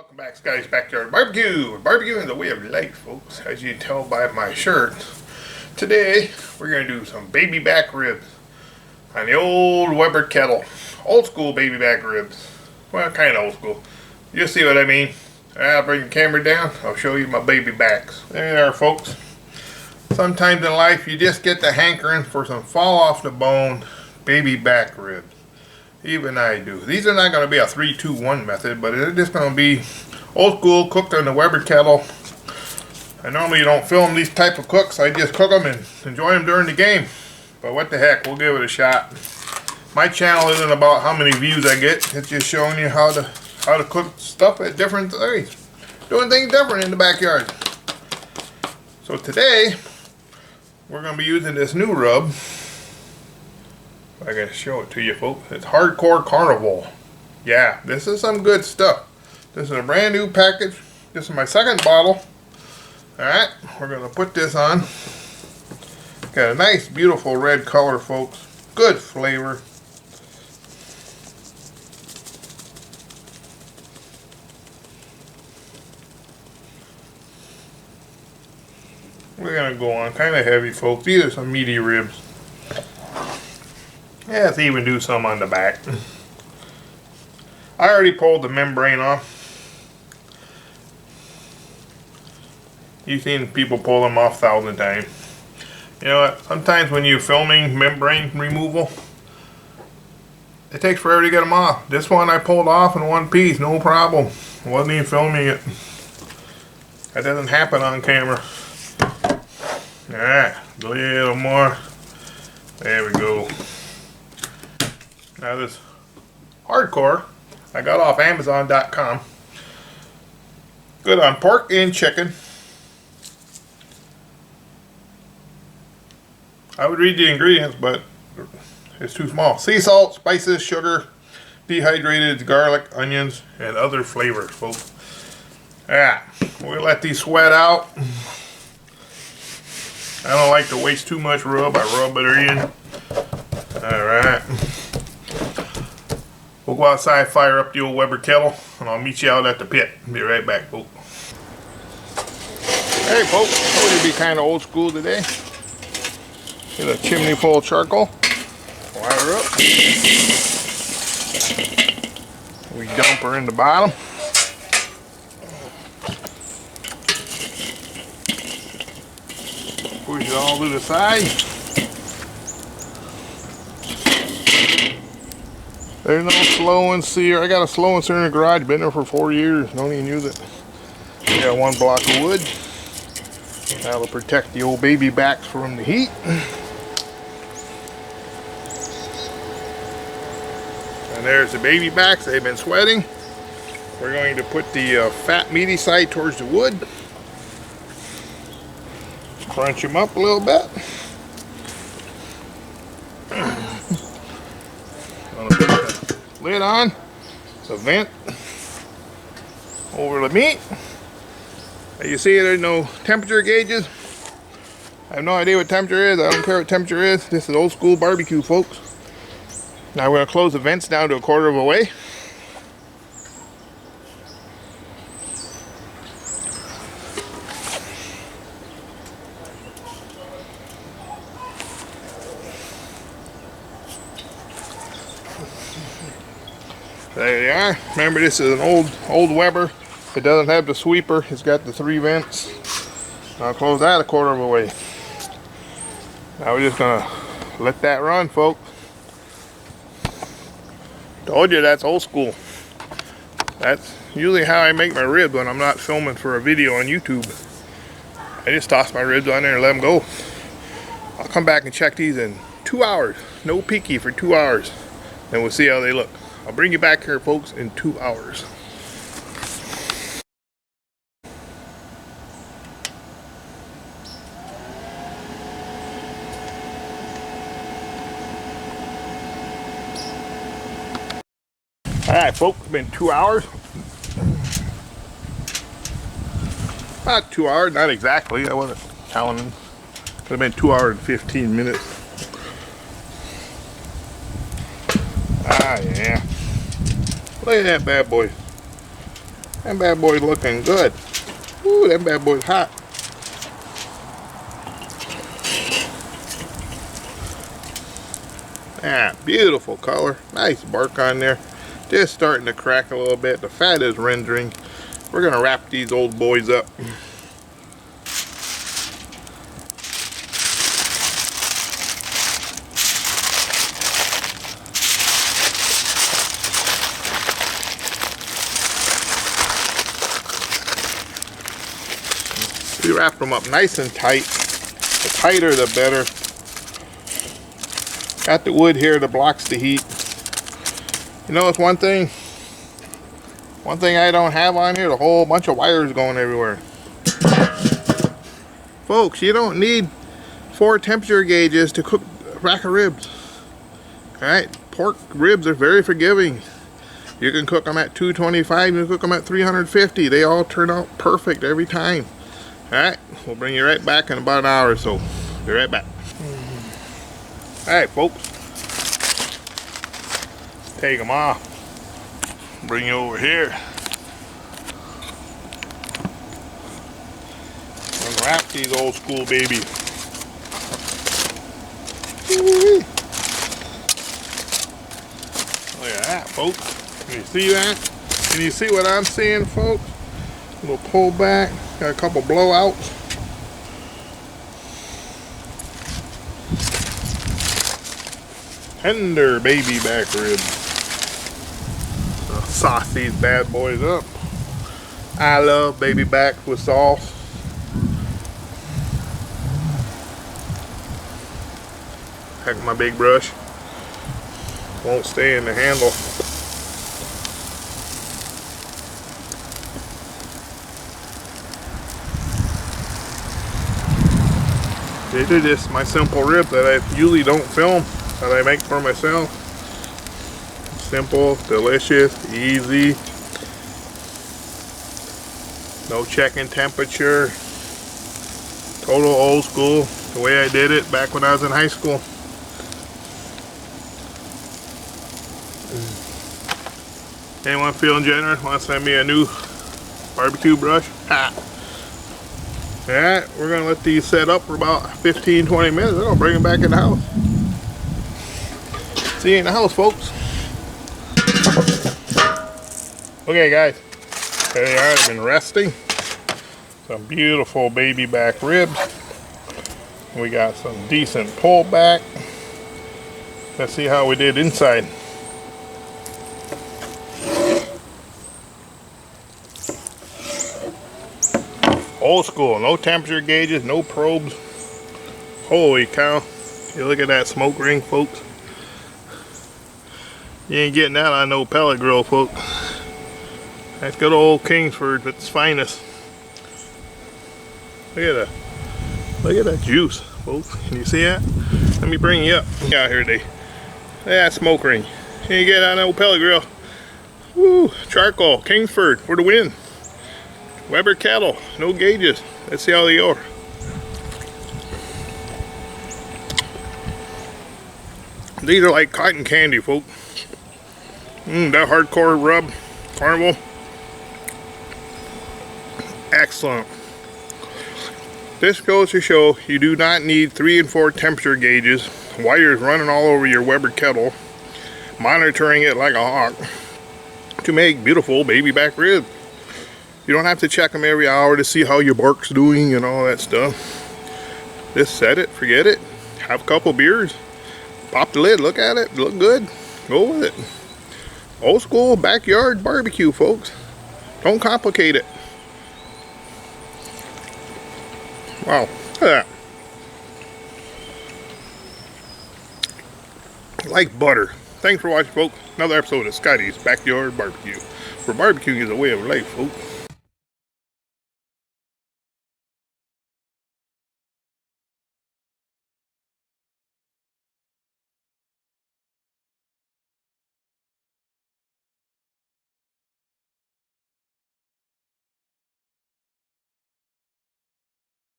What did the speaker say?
Welcome back, Scotty's Backyard Barbecue. We're barbecuing the way of life, folks. As you can tell by my shirt, today we're going to do some baby back ribs on the old Weber kettle. Old school baby back ribs. Well, kind of old school. You'll see what I mean. I'll bring the camera down. I'll show you my baby backs. There they are, folks. Sometimes in life you just get the hankering for some fall off the bone baby back ribs. Even I do. These are not going to be a 3-2-1 method, but they're just going to be old school, cooked on the Weber kettle. I normally don't film these type of cooks. I just cook them and enjoy them during the game. But what the heck, we'll give it a shot. My channel isn't about how many views I get. It's just showing you how to cook stuff at different ways. Doing things different in the backyard. So today, we're going to be using this new rub. I gotta show it to you, folks. It's Hardcore Carnival. Yeah, this is some good stuff. This is a brand new package. This is my second bottle. Alright, we're gonna put this on. Got a nice, beautiful red color, folks. Good flavor. We're gonna go on kind of heavy, folks. These are some meaty ribs. Yeah, let's even do some on the back. I already pulled the membrane off. You've seen people pull them off 1,000 times. You know what? Sometimes when you're filming membrane removal, it takes forever to get them off. This one I pulled off in one piece, no problem. I wasn't even filming it. That doesn't happen on camera. Alright, a little more. There we go. Now this Hardcore, I got off Amazon.com. Good on pork and chicken. I would read the ingredients, but it's too small. Sea salt, spices, sugar, dehydrated garlic, onions, and other flavors, folks. Yeah, we'll let these sweat out. I don't like to waste too much rub. I rub it in. Alright. We'll go outside, fire up the old Weber kettle, and I'll meet you out at the pit. Be right back, folks. Hey, folks, I told you to be kind of old school today. Get a chimney full of charcoal. Fire up. We dump her in the bottom. Push it all to the side. There's no slow and sear. I got a slow and sear in the garage. Been there for 4 years. Don't even use it. Got one block of wood. That'll protect the old baby backs from the heat. And there's the baby backs. They've been sweating. We're going to put the fat meaty side towards the wood. Crunch them up a little bit. Lid on, the vent over the meat. As you see, there's no temperature gauges. I have no idea what temperature is. I don't care what temperature is. This is old school barbecue, folks. Now we're going to close the vents down to 1/4 of a way. There they are. Remember, this is an old Weber. It doesn't have the sweeper. It's got the 3 vents. I'll close that 1/4 of a way. Now we're just gonna let that run, folks. Told you that's old school. That's usually how I make my ribs when I'm not filming for a video on YouTube. I just toss my ribs on there and let them go. I'll come back and check these in 2 hours. No peeky for 2 hours. And we'll see how they look. I'll bring you back here, folks, in 2 hours. Alright, folks, it's been 2 hours. Not 2 hours, not exactly. I wasn't counting. Could have been 2 hours and 15 minutes. Ah, yeah. Look at that bad boy. That bad boy's looking good. Ooh, that bad boy's hot. Ah, beautiful color. Nice bark on there. Just starting to crack a little bit. The fat is rendering. We're gonna wrap these old boys up. We wrap them up nice and tight. The tighter the better. Got the wood here that blocks the heat. You know, it's one thing I don't have on here, a whole bunch of wires going everywhere. Folks, you don't need 4 temperature gauges to cook a rack of ribs. Alright, pork ribs are very forgiving. You can cook them at 225, you can cook them at 350. They all turn out perfect every time. Alright, we'll bring you right back in about an hour or so. Be right back. Alright, folks. Take them off. Bring you over here. Unwrap these old school babies. Look at that, folks. Can you see that? Can you see what I'm seeing, folks? A little pull back. Got a couple blowouts. Tender baby back ribs. So sauce these bad boys up. I love baby backs with sauce. Heck, my big brush won't stay in the handle. These are just my simple ribs that I usually don't film, that I make for myself. Simple, delicious, easy. No checking temperature. Total old school, the way I did it back when I was in high school. Anyone feeling generous? Want to send me a new barbecue brush? Ha! Alright, we're going to let these set up for about 15-20 minutes. Then I'll bring them back in the house. See you in the house, folks. Okay, guys. There they are. They've been resting. Some beautiful baby back ribs. We got some decent pullback. Let's see how we did inside. Old school, no temperature gauges, no probes. Holy cow. You look at that smoke ring, folks. You ain't getting that on no pellet grill, folks. That's good old Kingsford at its finest. Look at that juice, folks. Can you see that? Let me bring you up. Get out here today. Look at that smoke ring. You ain't get on no pellet grill. Woo, charcoal, Kingsford for the win. Weber kettle, no gauges. Let's see how they are. These are like cotton candy, folks. That hardcore rub, carnival. Excellent. This goes to show you do not need 3 and 4 temperature gauges, wires running all over your Weber kettle, monitoring it like a hawk, to make beautiful baby back ribs. You don't have to check them every hour to see how your bark's doing and all that stuff. Just set it, forget it, have a couple beers, pop the lid, look at it, look good, go with it. Old school backyard barbecue, folks. Don't complicate it. Wow, look at that. Like butter. Thanks for watching, folks. Another episode of Scotty's Backyard Barbecue, where barbecuing is a way of life, folks.